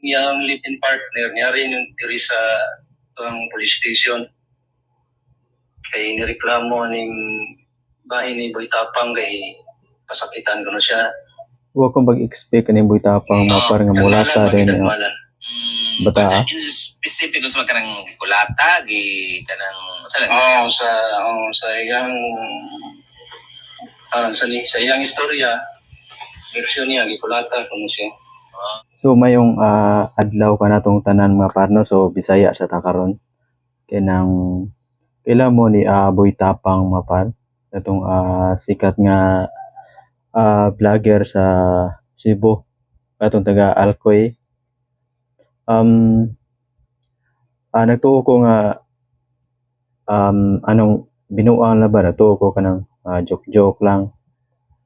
niyang live-in partner niya rin yung diri sa ang police station. Kay nireklamo ning bahay ni Boy Tapang kay pasakitan ko na siya. Wa kong mag-expect kaning Boy Tapang mapar nga mulata din niya. Bata. In specific sa kanang kulata gi kanang sa iyang sa iyang istorya version niya gikulata kuno siya. So mayong adlaw ka natong tanan mga parno, so Bisaya sa takaron. Kinang kailan mo ni Boy Tapang mapar atong sikat nga vlogger sa Cebu atong taga Alcoy. Nagtuo ko nga anong binuang na ba, natuo ko kanang joke lang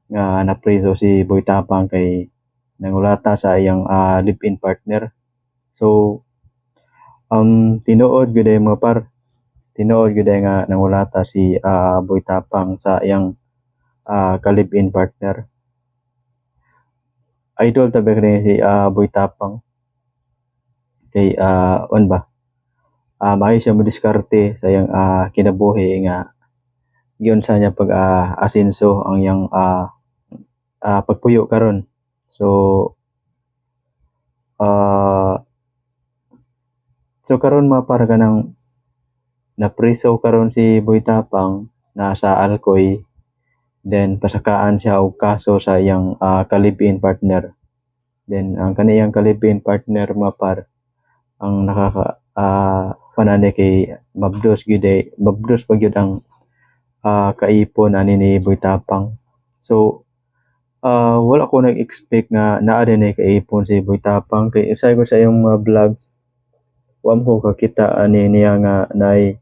nga napriso si Boy Tapang kay nangulata sa iyang live-in partner. So tinuod gyud mga par, tinuod gyud nga nangulata si Boy Tapang sa iyang ka-live-in partner. Idol tabi kani si Boy Tapang kay maayo siya modiskarte sa iyang kinabuhi nga giyon sa niya pag asenso ang iyang pagpuyo karon. So karon mapar kanang napriso karon si Boy Tapang nasa Alcoy, then pasakaan siya og kaso sa iyang ka-live-in partner. Then ang kaniyang ka-live-in partner mapar ang nakaka panani kay mabdos pa gyud ang kaipon ani ni Boy Tapang. So wala ko nag-expect nga naa din ay kaipon si Boy Tapang kay usay ko sa iyong mga vlogs wa mo kakita ani niya nga naay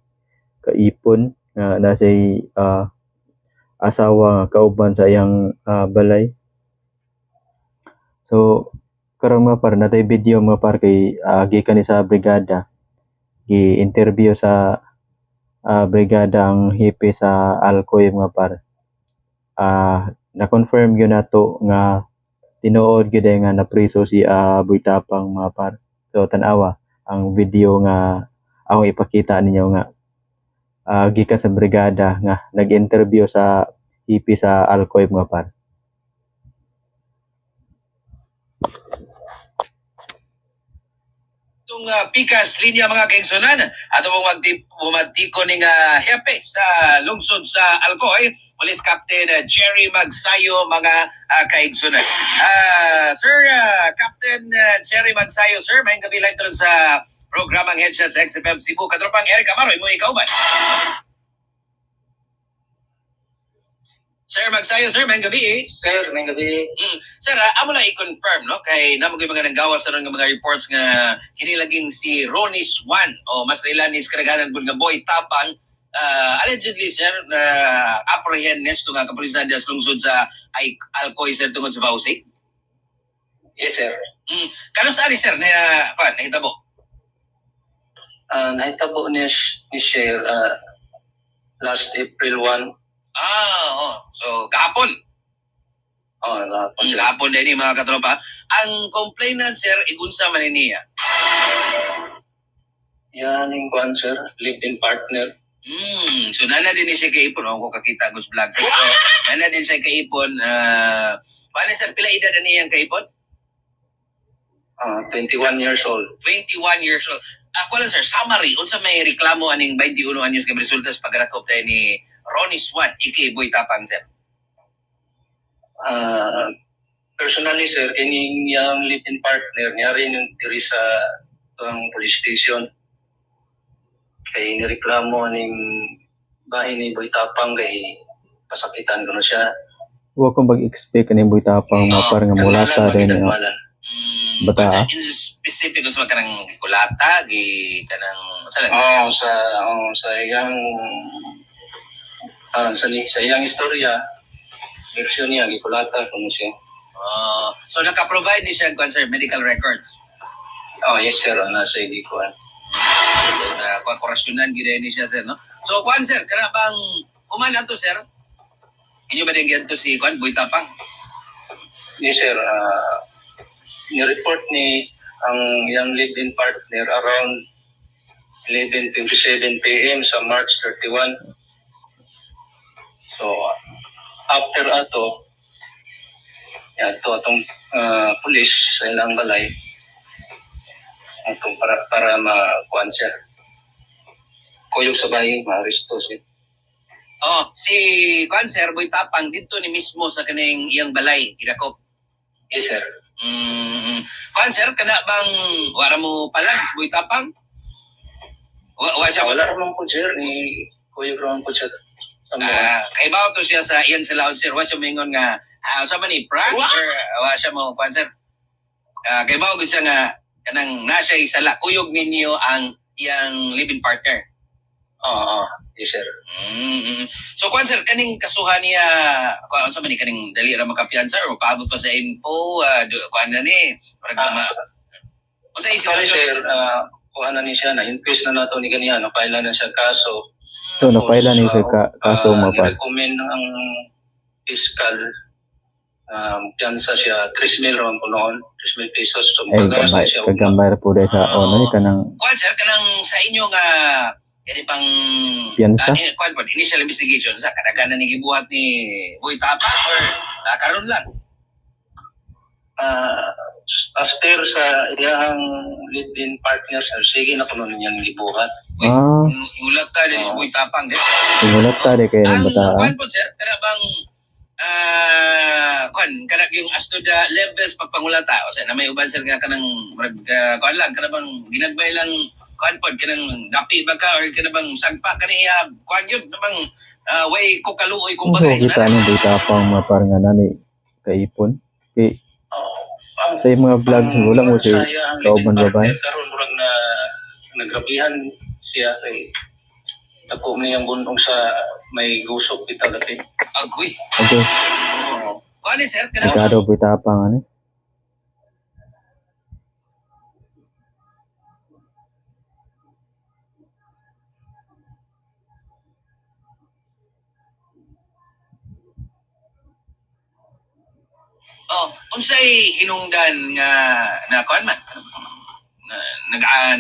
kaipon nga nasay asawa nga kauban sa iyang balay. So karon mapar natay video mapar kay gikan ni sa brigada, gi-interview sa brigada ang hipe sa Alcoy mapar. Na-confirm gyud nato nga tinuod gyud nga napriso si Boy Tapang mapar. So tan-awa ang video nga akong ipakita ninyo nga gikan sa brigada nga nag-interview sa hipe sa Alcoy mapar. Itong pikas linya mga kaigsunan ato pong bumadiko ning hepe sa lungsod sa Alcoy, Police Captain Jerry Magsayo mga kaigsunan. Sir Captain Jerry Magsayo, sir, may gabi lang ito sa programang Headshot sa XFM Cebu. Katropang Eric Amaro, mo ikaw ba? Sir Magsayo, sir, may gabi Sir, may gabi. Sir, amo lang i-confirm, no? Kay namo gyud mga nanggawas sa mga reports nga hinilaging si Ronnie Swan o mas nailanis kadaghanan pud nga Boy Tapang allegedly, sir, apprehend nesto nga kapulisan sa lungsod sa Alcoy, sir, tungod sa Vauci. Yes, sir. Kano sa ari, sir, na nahitabo? Nahitabo ni Sher last April 1. So kahapon. Kahapon din mga katropa. Ang complainant, sir, igunsa man niya. Yan yung kuan, sir, live-in partner. So nana din siya kaipon. Ako kakita ko sa vlog. So, nana din siya kaipon. Paano, sir, pila edad na niyang kaipon? 21 years old. 21 years old. Ako lang, sir, summary. Unsa may reklamo aning 21 anyos kay resulta sa pagrakop tayo ni Ronnie Swan, aka Boy Tapang, sir? Personally, sir, kining yung live-in partner niya rin yung diri sa ang police station. Kay nireklamo ning bahay ni Boy Tapang kay pasakitan ko na siya. Wa kong mag-expect kaning Boy Tapang mapar nga mulata din niya. Bata. In specific sa kanang kulata gi kanang sa iyang sa iyang istorya version niya gikulata kuno siya. So naka-provide ni siya sir medical records. Yes, sir, nasa ID ko. Korasyonan gid ni siya, sir, no? So kuan, sir, kana bang human ato, sir? Inyo ba din to si kuan Boy Tapang? Yes, sir. Ni-report ni ang iyang live-in partner around 11:27 p.m. sa March 31. So, after ato, atong pulis sa ilang balay, atong para makuan siya. Kuyog sa bahay, ma-aresto siya. Oh, si Sir Boy Tapang dito ni mismo sa kaning iyang balay, gidakop. Yes, sir. Sir, kana bang wala mo palag si Boy Tapang? Wa siya Wala naman po, sir. Ni Kuyog naman po siya. Kay bawo to siya sa iyan sa laod, sir. Wa siya mingon nga sa man ni prank or wa siya mo Sir. Kay bawo gud siya nga kanang nasa isala kuyog ninyo ang iyang living partner. Yes, sir. So, Sir, kaning kasuhan niya, kung sa man ni kaning dali ra makapiyansa or paabot pa sa info, kuan na ni, unsa isip Sorry, sir. Kuha na ni siya na. In-face na nato ni kaniya. Napailan na siya kaso. So napailan ni siya kaso mapar. Recommend ang fiscal. Piyansa siya 3,000 naman po noon. 3,000 pesos. So, kagambay po dahil sa ano kanang Sir, kanang sa inyo nga kani pang piyansa? Initial investigation sa kadaghanan ni gibuhat ni Boy Tapang or karon lang? As per sa iyang live-in partner, sir, sige na kuno niyang gibuhat. Iulat ta din si Boy Tapang. Iulat ta din kayo ng bataan. Ang po, sir, kada bang kada yung as to the levels pagpangulata o sa na may uban sir nga kanang lang kada bang ginagbay lang pod kanang dapi ba ka or kana bang sagpa kaniya yun bang way ko kaluoy kung bagay kita ni Boy Tapang mapar nga nani kaipon kay sa mga vlog sa wala mo si kauban babae karon murag na nagrabihan siya kay ako niyang bundong sa may gusok kita dati. Agoy. Okay. Kuan sir kana Kado Boy Tapang ani. Unsay hinungdan nga na kuan man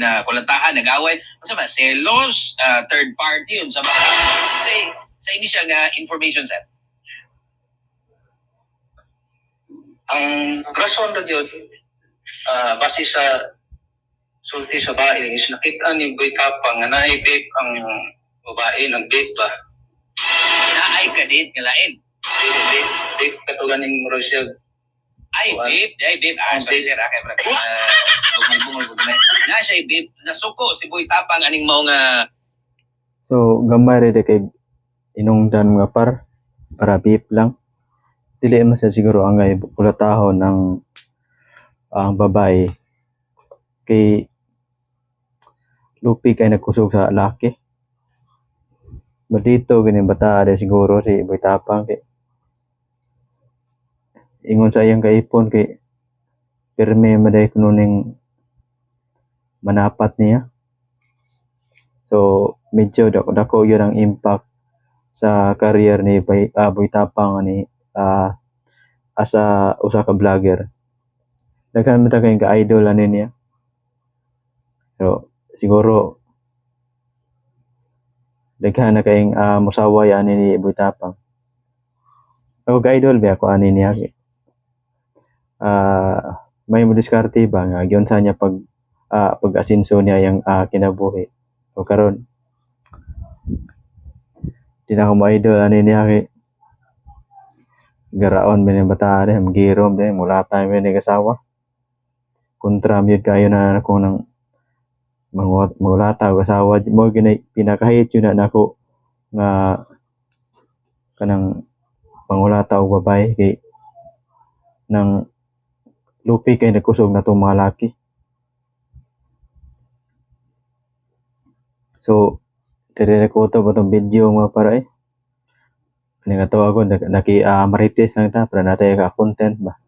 na kulatahan, nag-away, unsa ba selos, third party unsa ba sa initial nga information sir? Ang rason ra gyud base sa sulti sa bahay is nakita ni Boy Tapang nga naay vape ang babae nag-vape ba. Naay kadit nga lain. Vape katugan ning murag siya. Ay, babe. Sorry, sir. Okay, bro. Bungol ko na. Na siya, babe. Nasuko si Boy Tapang aning mao nga. So, gamay rin kay inungdan mga para beep lang. Dili man siya siguro angay kulatahon ng ang babae. Kay lupi kay nagkusog sa laki. Dito ganyan bata siguro si Boy Tapang kay ingon sa iyang kaipon kay pirmi maday kununing manapat niya. So medyo dako yun ang impact sa career ni Boy Tapang ni asa usa ka vlogger. Daghan man ta kay ka-idol ani niya. So siguro daghan na kayong musaway ani ni Boy Tapang. Ako ka-idol ba ako ani niya. May modiskarte ba nga gyon sa niya pag-asinso niya yung kinabuhi. So karon di na ako ma-idol ani niya kay garaon man yung bata rin, magirom din, mulata man yung kasawa. Kontra yun kayo na ako ng mulata o kasawa. Mo pinakahit yun na ako nga kanang pangulata o babae kay nang lupi kay nagkusog na itong mga laki. So, tire-rekoto ba itong video mga para Nangatawa ko, marites lang ita para natin ka-content ba.